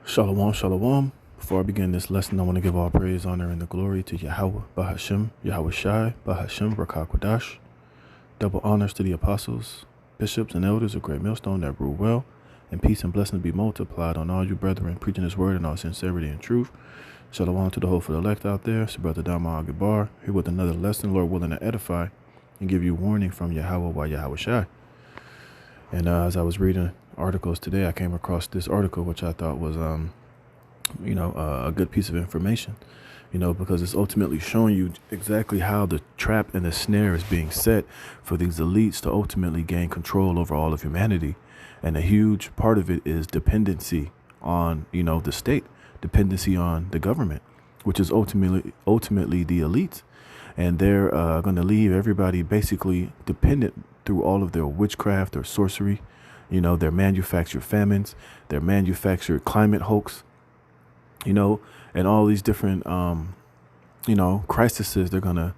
Shalom, shalom. Before I begin this lesson, I want to give all praise, honor, and the glory to Yahweh, Bahashem, Yahweh Shai, Bahashem, Rakakwadash. Double honors to the apostles, bishops, and elders of Great Millstone that rule well, and peace and blessings be multiplied on all you brethren, preaching his word in all sincerity and truth. Shalom to the hopeful elect out there. It's your brother Dama Agabar, here with another lesson, Lord willing to edify and give you warning from Yahweh by Yahweh Shai. And as I was reading articles today, I came across this article, which I thought was, a good piece of information, because it's ultimately showing you exactly how the trap and the snare is being set for these elites to ultimately gain control over all of humanity. And a huge part of it is dependency on, the state, dependency on the government, which is ultimately the elites. And they're going to leave everybody basically dependent through all of their witchcraft or sorcery, their manufactured famines, their manufactured climate hoax, and all these different, crises they're going to,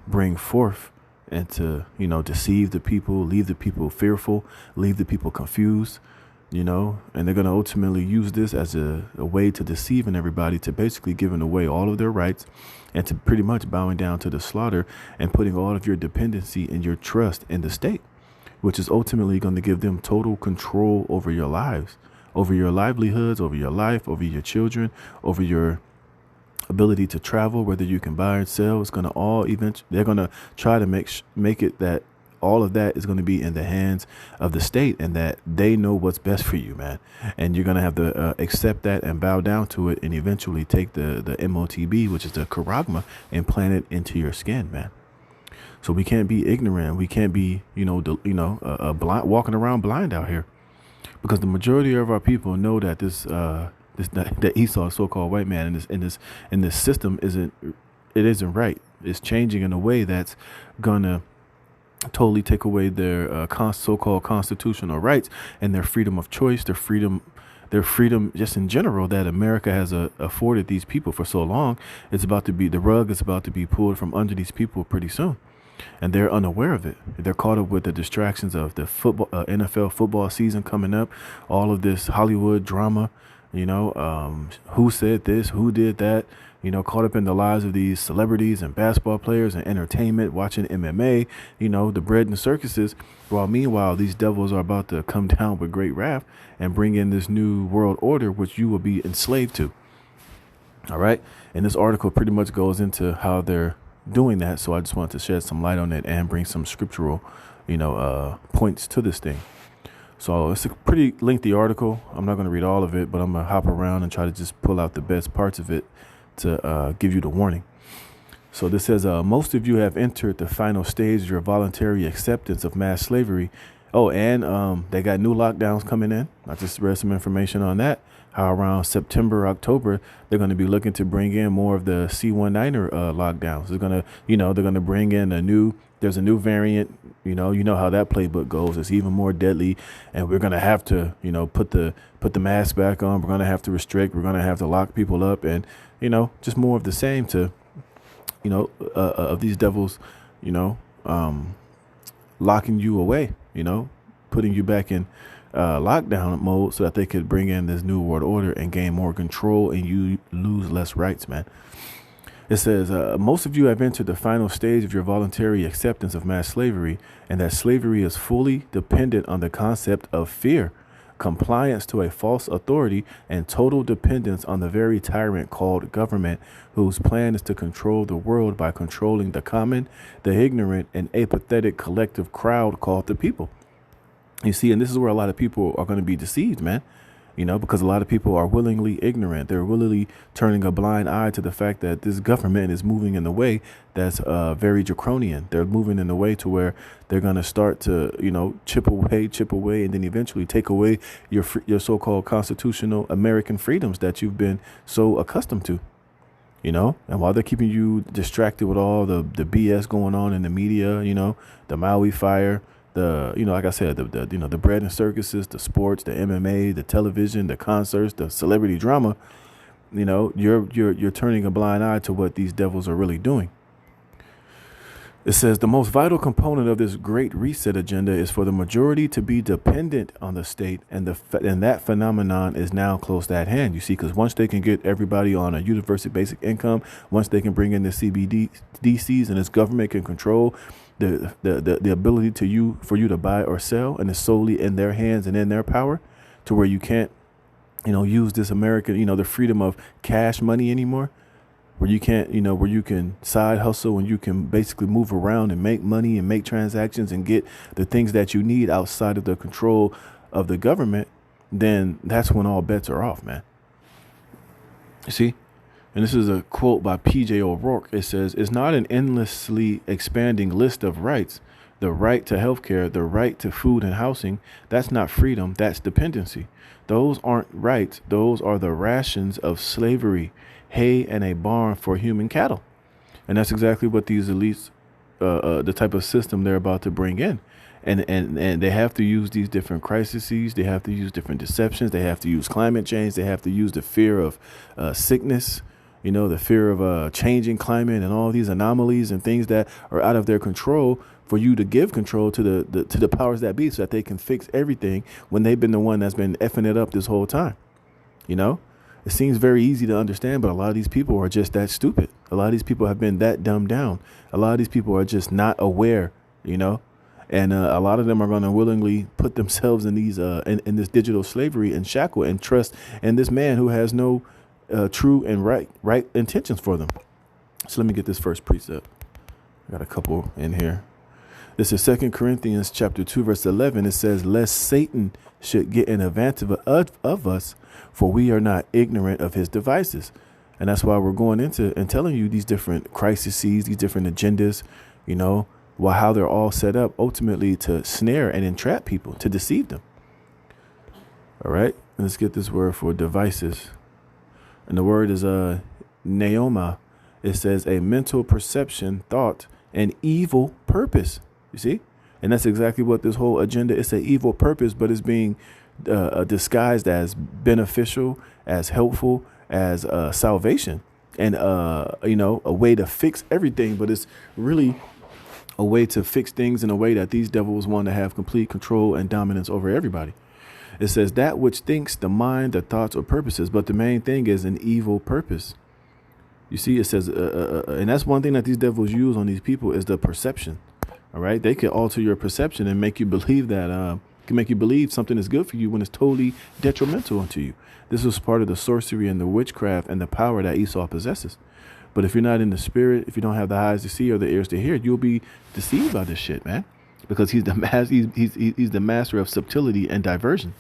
bring forth and to, deceive the people, leave the people fearful, leave the people confused, and they're going to ultimately use this as a way to deceiving everybody, to basically giving away all of their rights and to pretty much bowing down to the slaughter and putting all of your dependency and your trust in the state, which is ultimately going to give them total control over your lives, over your livelihoods, over your life, over your children, over your ability to travel, whether you can buy and sell. It's going to all they're going to try to make it that all of that is going to be in the hands of the state and that they know what's best for you, man. And you're going to have to accept that and bow down to it and eventually take the MOTB, which is the charagma, and plant it into your skin, man. So we can't be ignorant. We can't be, blind, walking around blind out here, because the majority of our people know that that Esau, so-called white man, in this system isn't right. It's changing in a way that's gonna totally take away their so-called constitutional rights and their freedom of choice, their freedom just in general that America has afforded these people for so long. The rug is about to be pulled from under these people pretty soon. And they're unaware of it. They're caught up with the distractions of the football, NFL football season coming up, all of this Hollywood drama, who said this, who did that, caught up in the lives of these celebrities and basketball players and entertainment, watching MMA, the bread and circuses. While meanwhile, these devils are about to come down with great wrath and bring in this new world order, which you will be enslaved to. All right. And this article pretty much goes into how they're doing that. So I just wanted to shed some light on it and bring some scriptural, points to this thing. So it's a pretty lengthy article. I'm not going to read all of it, but I'm going to hop around and try to just pull out the best parts of it to give you the warning. So this says, most of you have entered the final stage of your voluntary acceptance of mass slavery. Oh, and they got new lockdowns coming in. I just read some information on that. How around September, October, they're going to be looking to bring in more of the C19er lockdowns. They're going to, they're going to bring in there's a new variant. You know how that playbook goes. It's even more deadly. And we're going to have to, put the mask back on. We're going to have to restrict. We're going to have to lock people up. And, just more of the same to, of these devils, locking you away, putting you back in lockdown mode so that they could bring in this new world order and gain more control and you lose less rights, man. It says, most of you have entered the final stage of your voluntary acceptance of mass slavery, and that slavery is fully dependent on the concept of fear, compliance to a false authority, and total dependence on the very tyrant called government, whose plan is to control the world by controlling the common, the ignorant, and apathetic collective crowd called the people. You see, and this is where a lot of people are going to be deceived, man, because a lot of people are willingly ignorant. They're willingly turning a blind eye to the fact that this government is moving in a way that's very draconian. They're moving in a way to where they're going to start to, chip away, and then eventually take away your so-called constitutional American freedoms that you've been so accustomed to. And while they're keeping you distracted with all the BS going on in the media, the Maui fire, like I said, the bread and circuses, the sports, the MMA, the television, the concerts, the celebrity drama, you're turning a blind eye to what these devils are really doing. It says the most vital component of this great reset agenda is for the majority to be dependent on the state, and that phenomenon is now close at hand. You see, because once they can get everybody on a universal basic income, once they can bring in the CBDCs and this government can control the ability for you to buy or sell, and it's solely in their hands and in their power, to where you can't use this American the freedom of cash money anymore, where you can't, where you can side hustle and you can basically move around and make money and make transactions and get the things that you need outside of the control of the government, then that's when all bets are off, man. You see? And this is a quote by P.J. O'Rourke. It says, "It's not an endlessly expanding list of rights. The right to healthcare, the right to food and housing, that's not freedom, that's dependency. Those aren't rights. Those are the rations of slavery, hay and a barn for human cattle." And that's exactly what these elites, the type of system they're about to bring in. And they have to use these different crises. They have to use different deceptions. They have to use climate change. They have to use the fear of sickness, the fear of changing climate and all these anomalies and things that are out of their control, for you to give control to the powers that be, so that they can fix everything when they've been the one that's been effing it up this whole time. It seems very easy to understand, but a lot of these people are just that stupid. A lot of these people have been that dumbed down. A lot of these people are just not aware, and a lot of them are going to willingly put themselves in these in this digital slavery and shackle and trust in this man who has no true and right intentions for them. So let me get this first precept. I got a couple in here. This is 2 Corinthians chapter 2, verse 11. It says, "Lest Satan should get an advantage of us, for we are not ignorant of his devices." And that's why we're going into and telling you these different crises, these different agendas, how they're all set up ultimately to snare and entrap people, to deceive them. All right. Let's get this word for devices. And the word is N.W.O. It says a mental perception, thought, and evil purpose. You see? And that's exactly what this whole agenda is. An evil purpose, but it's being disguised as beneficial, as helpful, as salvation, and a way to fix everything. But it's really a way to fix things in a way that these devils want to have complete control and dominance over everybody. It says that which thinks, the mind, the thoughts or purposes. But the main thing is an evil purpose. You see, it says, and that's one thing that these devils use on these people is the perception. All right. They can alter your perception and make you believe that can make you believe something is good for you when it's totally detrimental unto you. This is part of the sorcery and the witchcraft and the power that Esau possesses. But if you're not in the spirit, if you don't have the eyes to see or the ears to hear, you'll be deceived by this shit, man, because he's the master of subtlety and diversion.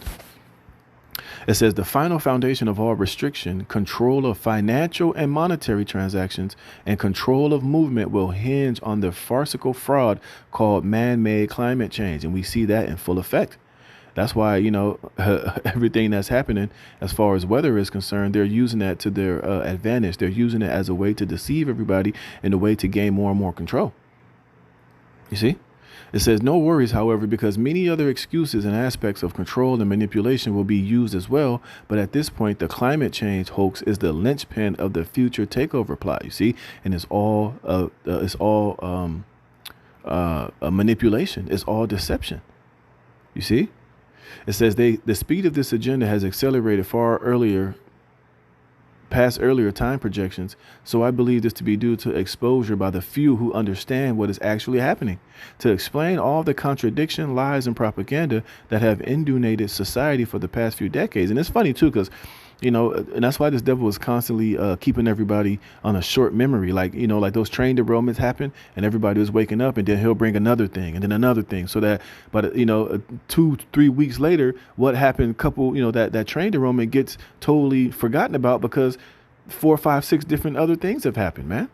It says the final foundation of all restriction, control of financial and monetary transactions, and control of movement will hinge on the farcical fraud called man-made climate change. And we see that in full effect. That's why, everything that's happening as far as weather is concerned, they're using that to their advantage. They're using it as a way to deceive everybody and a way to gain more and more control. You see? It says no worries, however, because many other excuses and aspects of control and manipulation will be used as well. But at this point, the climate change hoax is the linchpin of the future takeover plot. You see, and it's all a manipulation. It's all deception. You see, it says the speed of this agenda has accelerated past earlier time projections. So I believe this to be due to exposure by the few who understand what is actually happening, to explain all the contradiction, lies, and propaganda that have inundated society for the past few decades. And it's funny, too, because, and that's why this devil is constantly keeping everybody on a short memory. Like those train derailments happen and everybody was waking up, and then he'll bring another thing and then another thing. So that, but 2-3 weeks later, what happened, that train derailment gets totally forgotten about because 4, 5, 6 different other things have happened, man.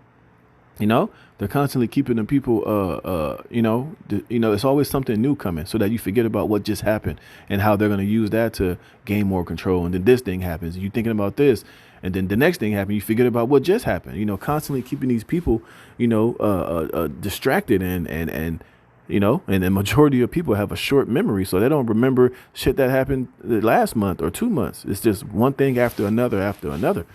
They're constantly keeping the people, it's always something new coming so that you forget about what just happened and how they're going to use that to gain more control. And then this thing happens. You're thinking about this. And then the next thing happens. You forget about what just happened, constantly keeping these people, distracted and the majority of people have a short memory. So they don't remember shit that happened last month or 2 months. It's just one thing after another.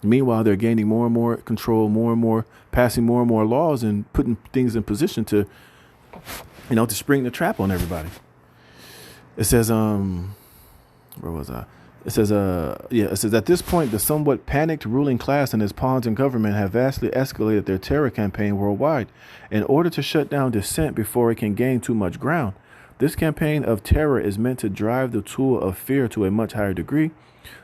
Meanwhile, they're gaining more and more control, more and more, passing more and more laws and putting things in position to, to spring the trap on everybody. It says, where was I? It says, it says, at this point, the somewhat panicked ruling class and its pawns in government have vastly escalated their terror campaign worldwide in order to shut down dissent before it can gain too much ground. This campaign of terror is meant to drive the tool of fear to a much higher degree,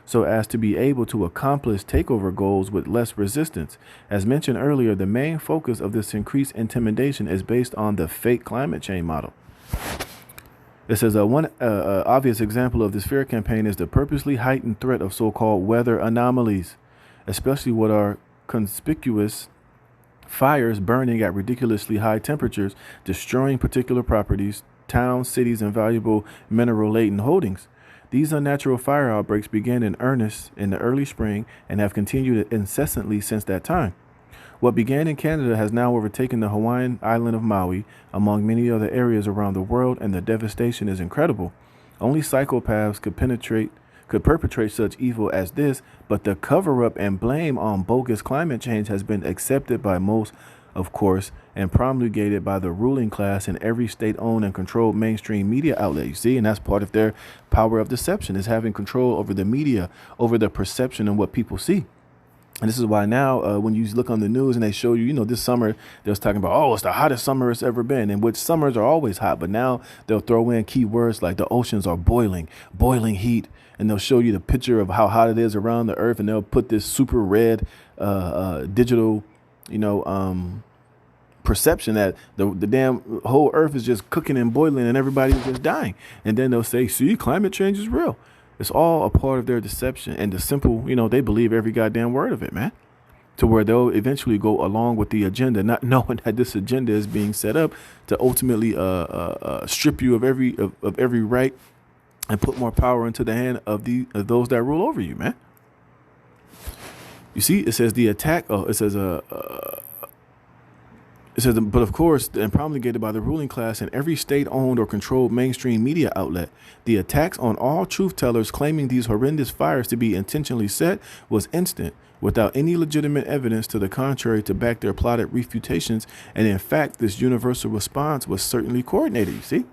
so as to be able to accomplish takeover goals with less resistance. As mentioned earlier, the main focus of this increased intimidation is based on the fake climate change model. It says one obvious example of this fear campaign is the purposely heightened threat of so-called weather anomalies, especially what are conspicuous fires burning at ridiculously high temperatures, destroying particular properties, towns, cities, and valuable mineral-laden holdings. These unnatural fire outbreaks began in earnest in the early spring and have continued incessantly since that time. What began in Canada has now overtaken the Hawaiian island of Maui, among many other areas around the world, and the devastation is incredible. Only psychopaths could perpetrate such evil as this, but the cover-up and blame on bogus climate change has been accepted by most, of course, and promulgated by the ruling class in every state-owned and controlled mainstream media outlet. You see, and that's part of their power of deception, is having control over the media, over the perception and what people see. And this is why now when you look on the news and they show you, this summer, they was talking about, oh, it's the hottest summer it's ever been, and which summers are always hot. But now they'll throw in keywords like the oceans are boiling heat. And they'll show you the picture of how hot it is around the earth. And they'll put this super red digital, perception that the damn whole earth is just cooking and boiling and everybody's just dying. And then they'll say, see, climate change is real. It's all a part of their deception, and the simple, they believe every goddamn word of it, man, to where they'll eventually go along with the agenda, not knowing that this agenda is being set up to ultimately strip you of every right and put more power into the hand of those that rule over you, man. You see, it says the attack. It says, but of course, and promulgated by the ruling class in every state-owned or controlled mainstream media outlet, the attacks on all truth-tellers claiming these horrendous fires to be intentionally set was instant, without any legitimate evidence to the contrary to back their plotted refutations. And in fact, this universal response was certainly coordinated, you see?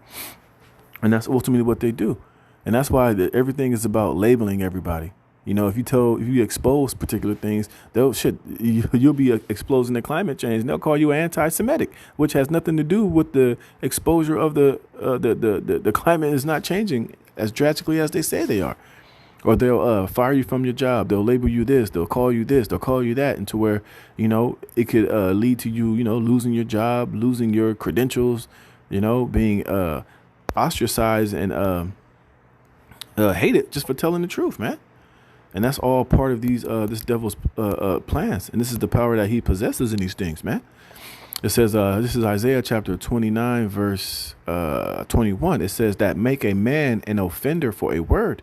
And that's ultimately what they do. And that's why everything is about labeling everybody. If you expose particular things, you'll be exposing the climate change, and they'll call you anti-Semitic, which has nothing to do with the exposure of the climate is not changing as drastically as they say they are. Or they'll fire you from your job. They'll label you this. They'll call you this. They'll call you that, into where it could lead to you losing your job, losing your credentials, being ostracized and hated just for telling the truth, man. And that's all part of this devil's plans. And this is the power that he possesses in these things, man. It says, this is Isaiah chapter 29, verse 21. It says that make a man an offender for a word,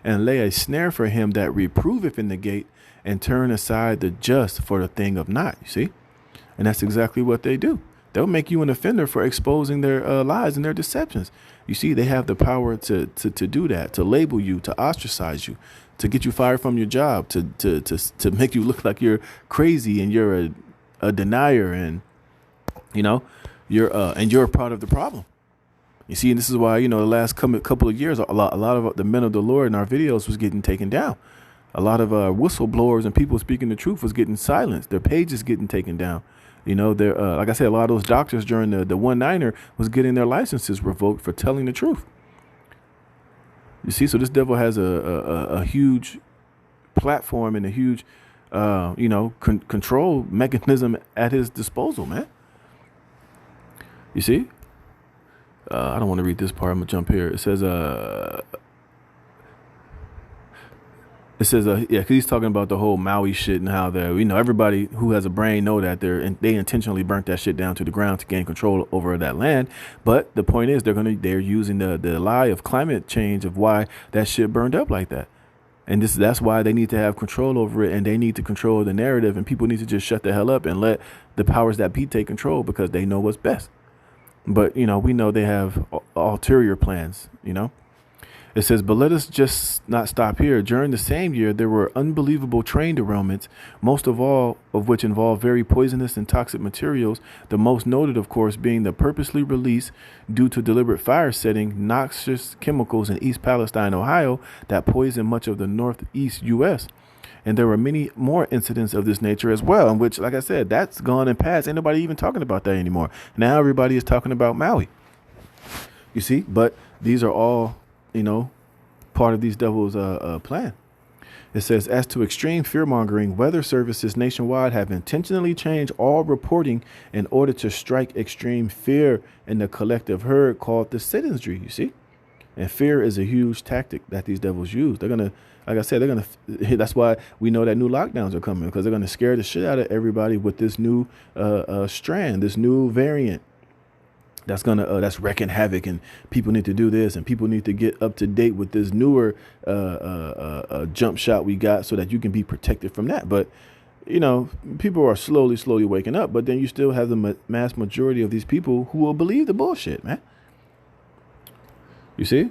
and lay a snare for him that reproveth in the gate, and turn aside the just for the thing of naught. You see? And that's exactly what they do. They'll make you an offender for exposing their lies and their deceptions. You see, they have the power to do that, to label you, to ostracize you, to get you fired from your job, to make you look like you're crazy and you're a denier, and you're a part of the problem. You see, and this is why the last couple of years, a lot of the men of the Lord in our videos was getting taken down. A lot of whistleblowers and people speaking the truth was getting silenced. Their pages getting taken down. They're like I said, a lot of those doctors during the 1-9er was getting their licenses revoked for telling the truth. You see, so this devil has a huge platform and a huge, control mechanism at his disposal, man. You see, I don't want to read this part. I'm gonna jump here. It says, yeah, because he's talking about the whole Maui shit and how they're, everybody who has a brain know that they intentionally burnt that shit down to the ground to gain control over that land. But the point is, they're using the lie of climate change of why that shit burned up like that. And that's why they need to have control over it, and they need to control the narrative, and people need to just shut the hell up and let the powers that be take control, because they know what's best. But, we know they have ulterior plans, It It says, but let us just not stop here. During the same year, there were unbelievable train derailments, most of all of which involved very poisonous and toxic materials. The most noted, of course, being the purposely released, due to deliberate fire setting, noxious chemicals in East Palestine, Ohio, that poisoned much of the northeast U.S. And there were many more incidents of this nature as well, in which, like I said, that's gone and past. Ain't nobody even talking about that anymore. Now everybody is talking about Maui. You see, but these are all, part of these devils' plan. It says, as to extreme fear mongering, weather services nationwide have intentionally changed all reporting in order to strike extreme fear in the collective herd called the citizenry. You see, and fear is a huge tactic that these devils use. They're gonna, like I said, that's why we know that new lockdowns are coming, because they're gonna scare the shit out of everybody with this new strand, this new variant. That's wrecking havoc, and people need to do this, and people need to get up to date with this newer jump shot we got, so that you can be protected from that. But people are slowly waking up. But then you still have the mass majority of these people who will believe the bullshit, man. You see,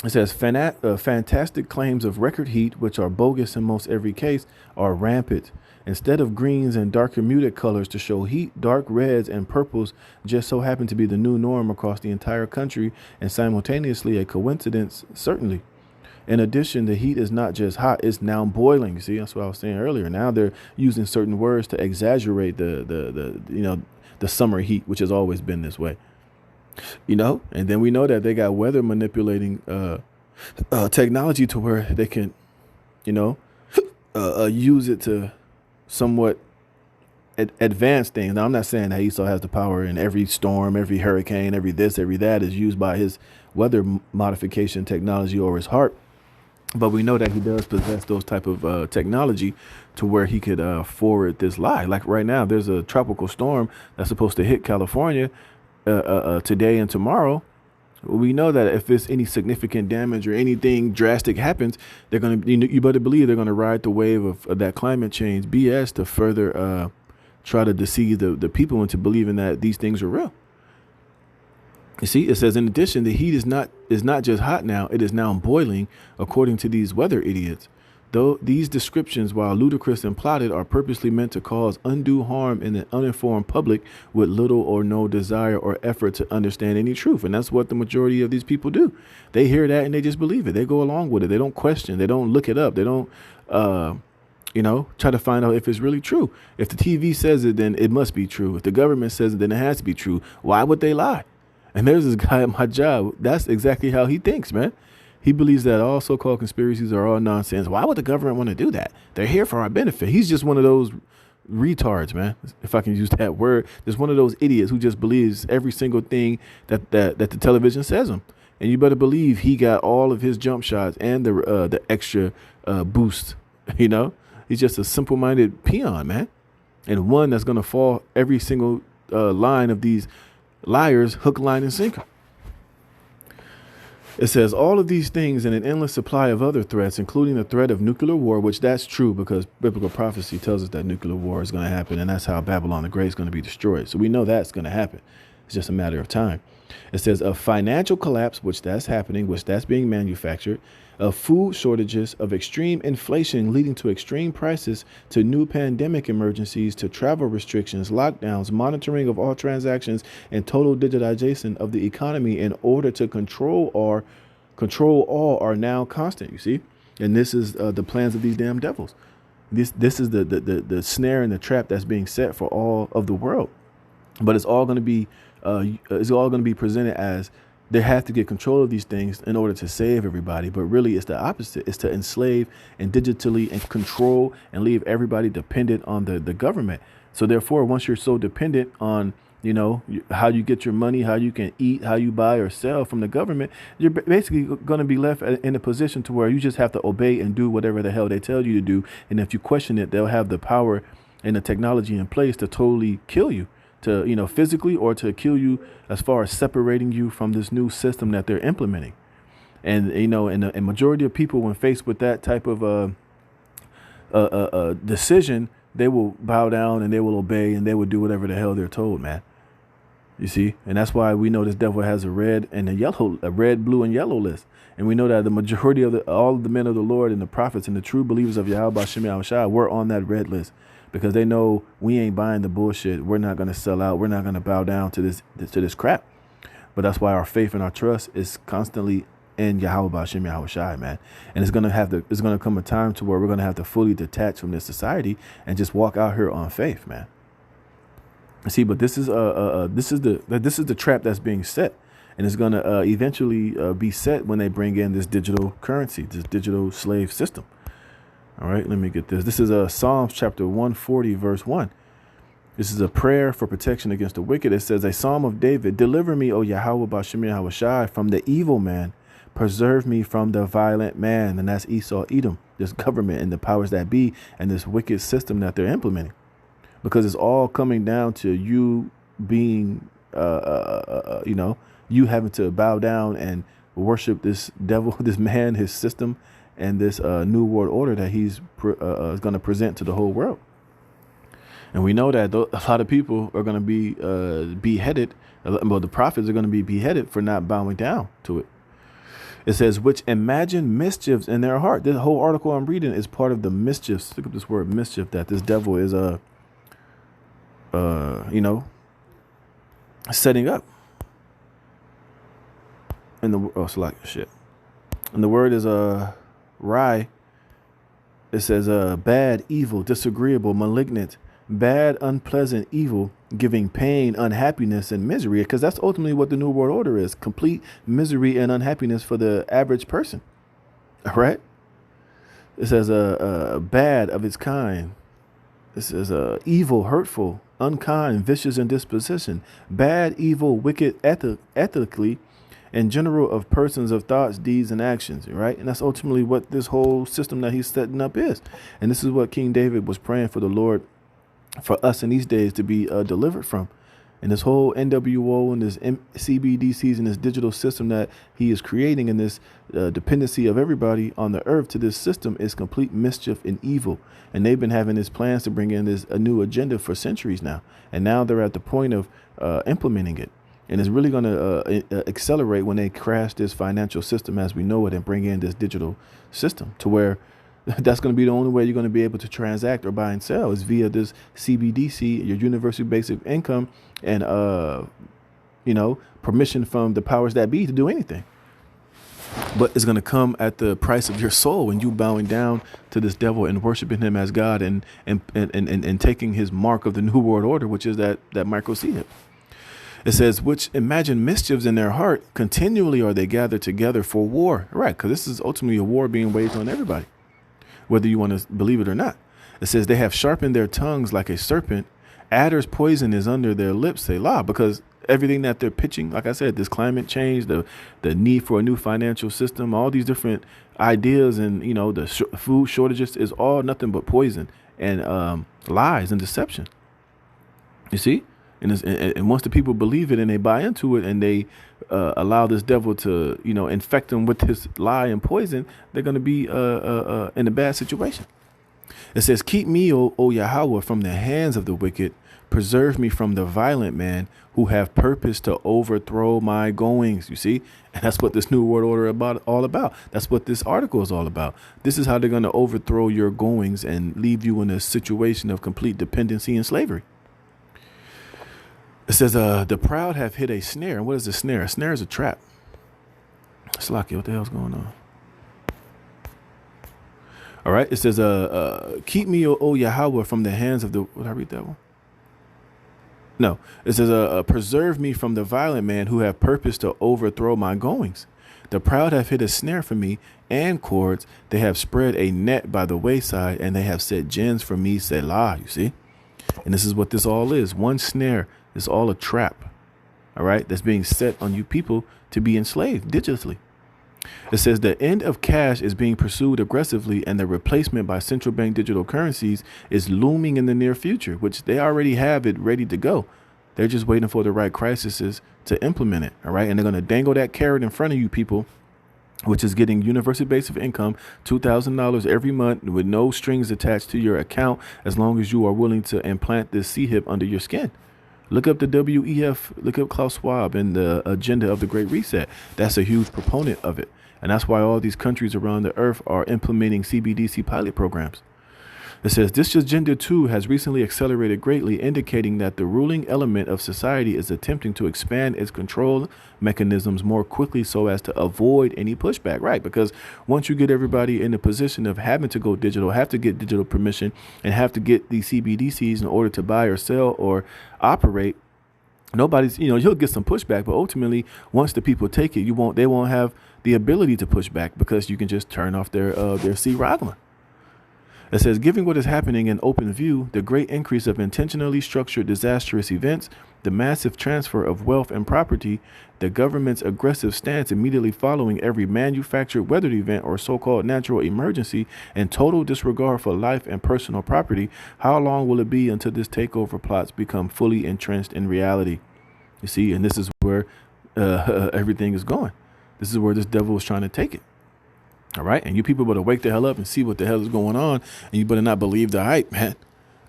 it says fantastic claims of record heat, which are bogus in most every case, are rampant. Instead of greens and darker muted colors to show heat, dark reds and purples just so happen to be the new norm across the entire country, and simultaneously a coincidence, certainly. In addition, the heat is not just hot, it's now boiling. You see, that's what I was saying earlier. Now they're using certain words to exaggerate the summer heat, which has always been this way. And then we know that they got weather manipulating technology to where they can, use it to somewhat advanced things. Now, I'm not saying that Esau has the power in every storm, every hurricane, every this, every that is used by his weather modification technology or his heart. But we know that he does possess those type of technology to where he could forward this lie. Like right now, there's a tropical storm that's supposed to hit California today and tomorrow. We know that if there's any significant damage or anything drastic happens, they're going to, you better believe they're going to ride the wave of that climate change BS to further try to deceive the people into believing that these things are real. You see, it says, in addition, the heat is not just hot now, it is now boiling, according to these weather idiots. Though these descriptions, while ludicrous and plotted, are purposely meant to cause undue harm in the uninformed public with little or no desire or effort to understand any truth. And that's what the majority of these people do. They hear that and they just believe it. They go along with it. They don't question. They don't look it up. They don't, try to find out if it's really true. If the TV says it, then it must be true. If the government says it, then it has to be true. Why would they lie? And there's this guy at my job. That's exactly how he thinks, man. He believes that all so-called conspiracies are all nonsense. Why would the government want to do that? They're here for our benefit. He's just one of those retards, man, if I can use that word. Just one of those idiots who just believes every single thing that the television says him. And you better believe he got all of his jump shots and the extra boost. He's just a simple-minded peon, man, and one that's going to fall every single line of these liars, hook, line, and sinker. It says all of these things and an endless supply of other threats, including the threat of nuclear war, which that's true because biblical prophecy tells us that nuclear war is going to happen. And that's how Babylon the Great is going to be destroyed. So we know that's going to happen. It's just a matter of time. It says of financial collapse, which that's happening, which that's being manufactured, of food shortages, of extreme inflation leading to extreme prices, to new pandemic emergencies, to travel restrictions, lockdowns, monitoring of all transactions, and total digitization of the economy in order to control all are now constant. You see, and this is the plans of these damn devils. This is the snare and the trap that's being set for all of the world. But it's all going to be presented as they have to get control of these things in order to save everybody. But really, it's the opposite. It's to enslave and digitally and control and leave everybody dependent on the government. So therefore, once you're so dependent on, how you get your money, how you can eat, how you buy or sell from the government, you're basically going to be left in a position to where you just have to obey and do whatever the hell they tell you to do. And if you question it, they'll have the power and the technology in place to totally kill you, to, physically, or to kill you as far as separating you from this new system that they're implementing. And, and the majority of people, when faced with that type of decision, they will bow down and they will obey and they will do whatever the hell they're told, man. You see, and that's why we know this devil has a red and a red, blue, and yellow list. And we know that the majority of all of the men of the Lord and the prophets and the true believers of Yahweh Shem Yahushua were on that red list, because they know we ain't buying the bullshit. We're not going to sell out. We're not going to bow down to this crap. But that's why our faith and our trust is constantly in Yahweh Shem Yahushua, man. And it's gonna come a time to where we're gonna have to fully detach from this society and just walk out here on faith, man. See, but this is the trap that's being set, and it's gonna eventually be set when they bring in this digital currency, this digital slave system. All right, let me get this. This is Psalms chapter 140, verse 1. This is a prayer for protection against the wicked. It says, a psalm of David: deliver me, O Yahweh B'Shem Yahushai, from the evil man. Preserve me from the violent man. And that's Esau, Edom, this government and the powers that be and this wicked system that they're implementing. Because it's all coming down to you being, you having to bow down and worship this devil, this man, his system, and this new world order that he's going to present to the whole world. And we know that a lot of people are going to be beheaded. Well, the prophets are going to be beheaded for not bowing down to it. It says, which imagine mischiefs in their heart. This whole article I'm reading is part of the mischiefs. Look up this word mischief that this devil is, setting up. And And the word is rye. It says bad, evil, disagreeable, malignant, bad, unpleasant, evil, giving pain, unhappiness, and misery, because that's ultimately what the New World Order is: complete misery and unhappiness for the average person. All right. It says bad of its kind. It says evil, hurtful, unkind, vicious in disposition, bad, evil, wicked, ethically, in general, of persons, of thoughts, deeds, and actions. Right. And that's ultimately what this whole system that he's setting up is. And this is what King David was praying for the Lord, for us in these days, to be delivered from. And this whole N.W.O. and this CBDCs and this digital system that he is creating, and this dependency of everybody on the earth to this system, is complete mischief and evil. And they've been having these plans to bring in a new agenda for centuries now. And now they're at the point of implementing it. And it's really going to accelerate when they crash this financial system as we know it and bring in this digital system, to where that's going to be the only way you're going to be able to transact or buy and sell, is via this CBDC, your universal basic income, and, permission from the powers that be to do anything. But it's going to come at the price of your soul, when you bowing down to this devil and worshiping him as God, and taking his mark of the New World Order, which is that micro C. It says, which imagine mischiefs in their heart, continually are they gathered together for war. Right, because this is ultimately a war being waged on everybody, whether you want to believe it or not. It says they have sharpened their tongues like a serpent. Adder's poison is under their lips, Selah, because everything that they're pitching, like I said, this climate change, the need for a new financial system, all these different ideas, and, the food shortages, is all nothing but poison and lies and deception. You see? And once the people believe it and they buy into it, and they allow this devil to, infect them with his lie and poison, they're going to be in a bad situation. It says, keep me, O Yahweh, from the hands of the wicked. Preserve me from the violent man who have purpose to overthrow my goings. You see? And that's what this New World Order all about. That's what this article is all about. This is how they're going to overthrow your goings and leave you in a situation of complete dependency and slavery. It says, the proud have hit a snare. And what is a snare? A snare is a trap. Slacky, what the hell's going on? All right. It says, keep me, O Yahweh, from the hands of the... Did I read that one? No. It says, preserve me from the violent man who have purpose to overthrow my goings. The proud have hit a snare for me, and cords. They have spread a net by the wayside, and they have set gins for me, Selah. You see? And this is what this all is. One snare. It's all a trap, all right, that's being set on you people to be enslaved digitally. It says the end of cash is being pursued aggressively, and the replacement by central bank digital currencies is looming in the near future, which they already have it ready to go. They're just waiting for the right crises to implement it, all right? And they're going to dangle that carrot in front of you people, which is getting universal basic income, $2,000 every month with no strings attached to your account, as long as you are willing to implant this C-hip under your skin. Look up the WEF, look up Klaus Schwab and the agenda of the Great Reset. That's a huge proponent of it. And that's why all these countries around the earth are implementing CBDC pilot programs. It says this agenda too has recently accelerated greatly, indicating that the ruling element of society is attempting to expand its control mechanisms more quickly so as to avoid any pushback. Right. Because once you get everybody in the position of having to go digital, have to get digital permission and have to get these CBDCs in order to buy or sell or operate, nobody's, you'll get some pushback. But ultimately, once the people take it, they won't have the ability to push back because you can just turn off their C-Rogma. It says, given what is happening in open view, the great increase of intentionally structured disastrous events, the massive transfer of wealth and property, the government's aggressive stance immediately following every manufactured weather event or so-called natural emergency, and total disregard for life and personal property, how long will it be until this takeover plots become fully entrenched in reality? You see, and this is where everything is going. This is where this devil is trying to take it. All right. And you people better wake the hell up and see what the hell is going on. And you better not believe the hype, man.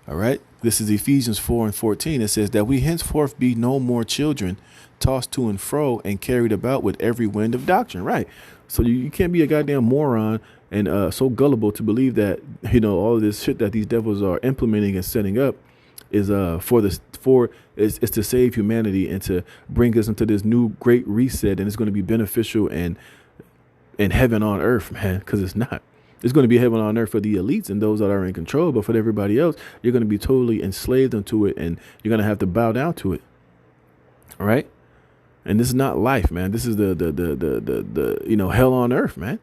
All right. This is Ephesians 4:14. It says that we henceforth be no more children tossed to and fro and carried about with every wind of doctrine. Right. So you can't be a goddamn moron and so gullible to believe that, all of this shit that these devils are implementing and setting up is it's to save humanity and to bring us into this new great reset. And it's going to be beneficial and heaven on earth, man, because it's not. It's going to be heaven on earth for the elites and those that are in control. But for everybody else, you're going to be totally enslaved into it and you're going to have to bow down to it. All right. And this is not life, man. This is the hell on earth, man.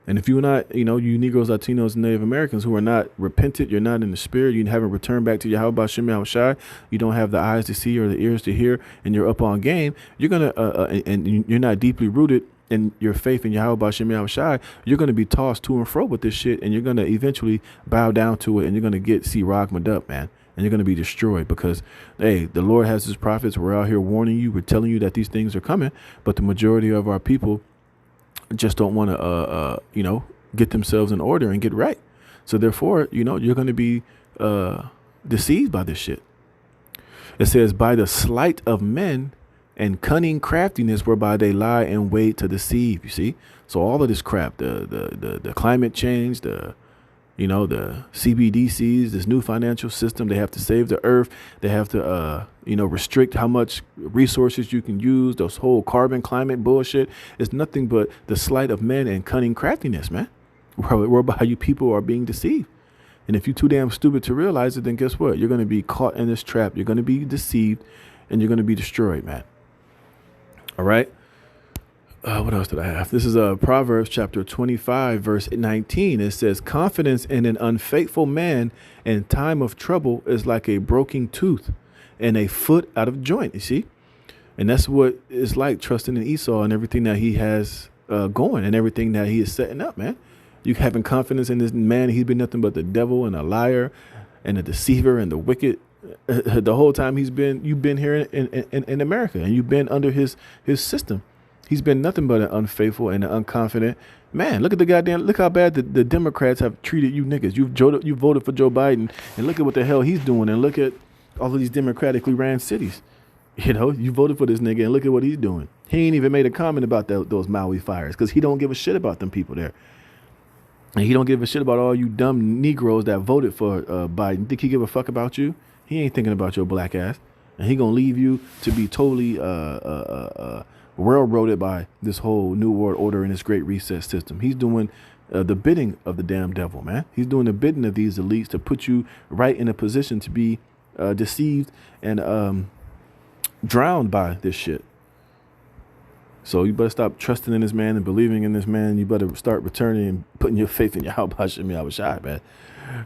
And if you're not, you Negroes, Latinos, and Native Americans who are not repentant, you're not in the spirit, you haven't returned back to Yahweh Shem Yahushai, you don't have the eyes to see or the ears to hear, and you're up on game, you're going to, and you're not deeply rooted in your faith in Yahweh Shem Yahushai, you're going to be tossed to and fro with this shit, and you're going to eventually bow down to it, and you're going to get C-Rogma'd up, man. And you're going to be destroyed because, hey, the Lord has his prophets. We're out here warning you. We're telling you that these things are coming. But the majority of our people just don't want to, get themselves in order and get right. So therefore, you're going to be deceived by this shit. It says, by the sleight of men and cunning craftiness whereby they lie in wait to deceive. You see? So all of this crap, the climate change, the CBDCs, this new financial system, they have to save the earth. They have to, restrict how much resources you can use. Those whole carbon climate bullshit is nothing but the sleight of men and cunning craftiness, man, whereby you people are being deceived. And if you're too damn stupid to realize it, then guess what? You're going to be caught in this trap. You're going to be deceived and you're going to be destroyed, man. All right. What else did I have? This is Proverbs chapter 25, verse 19. It says, confidence in an unfaithful man in time of trouble is like a broken tooth and a foot out of joint. You see? And that's what it's like trusting in Esau and everything that he has going and everything that he is setting up, man. You having confidence in this man. He's been nothing but the devil and a liar and a deceiver and the wicked. The whole time you've been here in America and you've been under his system. He's been nothing but an unfaithful and an unconfident man. Look how bad the Democrats have treated you niggas. You voted for Joe Biden and look at what the hell he's doing. And look at all of these democratically ran cities. You voted for this nigga and look at what he's doing. He ain't even made a comment about those Maui fires because he don't give a shit about them people there. And he don't give a shit about all you dumb Negroes that voted for Biden. Think he give a fuck about you? He ain't thinking about your black ass. And he gonna leave you to be totally railroaded by this whole New World Order and this great reset system. He's doing the bidding of the damn devil, man. He's doing the bidding of these elites to put you right in a position to be deceived and drowned by this shit. So you better stop trusting in this man and believing in this man. You better start returning and putting your faith in Yahweh Shem Yahushai, man.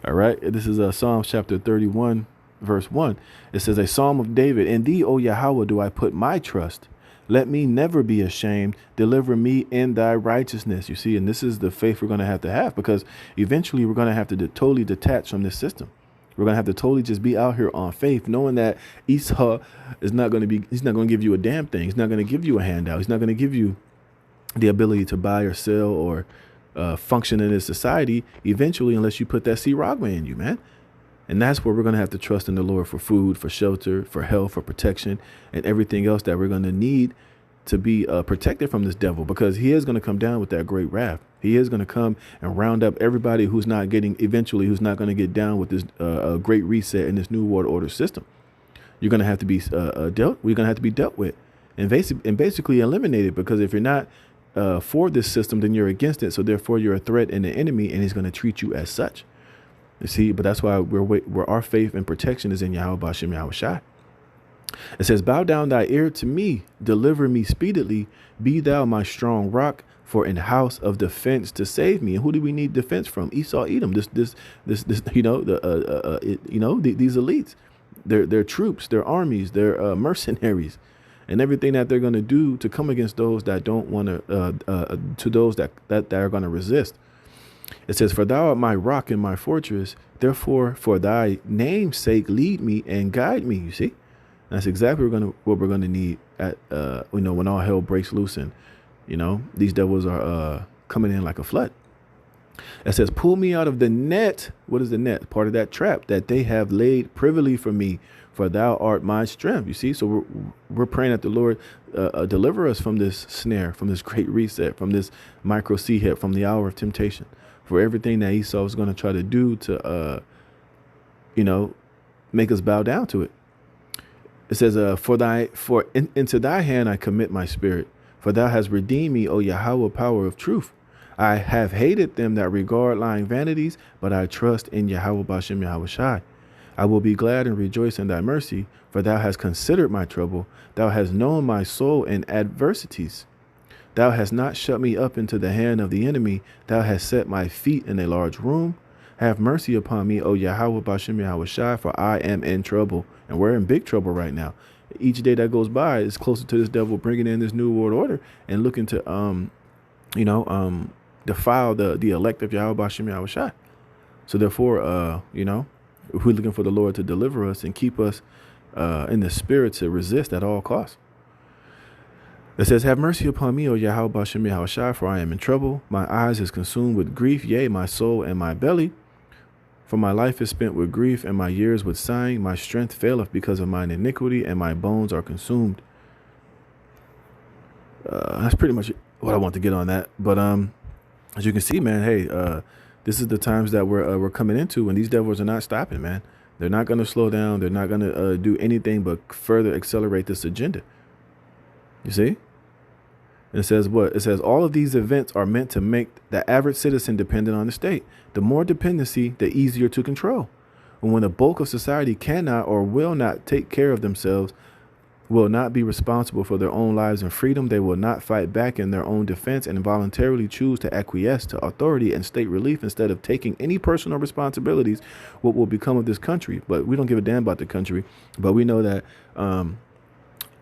All right. This is Psalms chapter 31, verse 1. It says, a psalm of David. In thee, O Yahweh, do I put my trust. Let me never be ashamed. Deliver me in thy righteousness. You see, and this is the faith we're going to have because eventually we're going to have to totally detach from this system. We're going to have to totally just be out here on faith, knowing that Esau he's not going to give you a damn thing. He's not going to give you a handout. He's not going to give you the ability to buy or sell or function in this society eventually, unless you put that C-Rogma in you, man. And that's where we're going to have to trust in the Lord for food, for shelter, for health, for protection, and everything else that we're going to need to be protected from this devil, because he is going to come down with that great wrath. He is going to come and round up everybody who's not going to get down with this great reset in this new world order system. You're going to have to be we're going to have to be dealt with and basically eliminated, because if you're not for this system, then you're against it. So therefore you're a threat and an enemy, and he's going to treat you as such. You see, but that's why where our faith and protection is in Yahweh Bashem Yahweh Shai. It says, bow down thy ear to me, deliver me speedily, be thou my strong rock, for in house of defense to save me. And who do we need defense from? Esau, Edom, these elites, their troops, their armies, their mercenaries, and everything that they're going to do to come against those that don't want to those that are going to resist. It says, for thou art my rock and my fortress, therefore for thy name's sake lead me and guide me. You see? That's exactly what we're gonna need at when all hell breaks loose and these devils are coming in like a flood. It says, pull me out of the net. What is the net? Part of that trap that they have laid privily for me, for thou art my strength. You see, so we're praying that the Lord deliver us from this snare, from this great reset, from this micro sea hit, from the hour of temptation, for everything that Esau is going to try to do to make us bow down to it. It says, into thy hand I commit my spirit, for thou hast redeemed me, O Yahweh, power of truth. I have hated them that regard lying vanities, but I trust in Yahweh Bashem Yahweh Shai. I will be glad and rejoice in thy mercy, for thou hast considered my trouble. Thou hast known my soul in adversities. Thou hast not shut me up into the hand of the enemy. Thou hast set my feet in a large room. Have mercy upon me, O Yahweh Bashem Yahweh Shai, for I am in trouble. And we're in big trouble right now. Each day that goes by is closer to this devil bringing in this new world order and looking to, defile the elect of Yahweh Bashem Yahweh Shai. So therefore, if we're looking for the Lord to deliver us and keep us in the spirit to resist at all costs. It says, have mercy upon me, O Yahweh Bashem Yahweh Shai, for I am in trouble. My eyes is consumed with grief, yea, my soul and my belly. For my life is spent with grief, and my years with sighing. My strength faileth because of mine iniquity, and my bones are consumed. That's pretty much what I want to get on that. But as you can see, man, hey, this is the times that we're coming into, and these devils are not stopping, man. They're not going to slow down. They're not going to do anything but further accelerate this agenda. You see? And it says what? It says all of these events are meant to make the average citizen dependent on the state. The more dependency, the easier to control. And when the bulk of society cannot or will not take care of themselves, will not be responsible for their own lives and freedom, they will not fight back in their own defense and voluntarily choose to acquiesce to authority and state relief instead of taking any personal responsibilities, what will become of this country? But we don't give a damn about the country. But we know that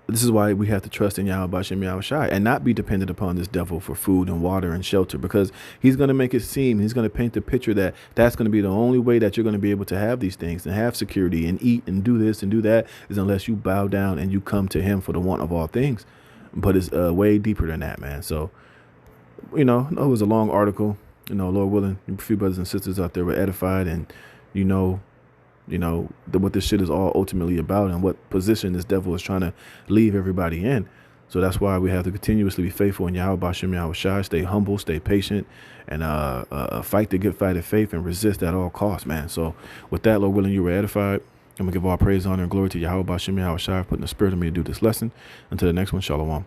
this is why we have to trust in Yahweh Bashem Yahweh Shai and not be dependent upon this devil for food and water and shelter, because he's going to make it seem, he's going to paint the picture that that's going to be the only way that you're going to be able to have these things and have security and eat and do this and do that is unless you bow down and you come to him for the want of all things. But it's way deeper than that, man. So, it was a long article, Lord willing, a few brothers and sisters out there were edified and, what this shit is all ultimately about and what position this devil is trying to leave everybody in. So that's why we have to continuously be faithful in Yahweh Bashem Yahweh Shai, stay humble, stay patient, and fight the good fight of faith and resist at all costs, man. So with that, Lord willing, you were edified. I'm going to give all praise, honor, and glory to Yahweh Bashem Yahweh Shai for putting the spirit in me to do this lesson. Until the next one, shalom.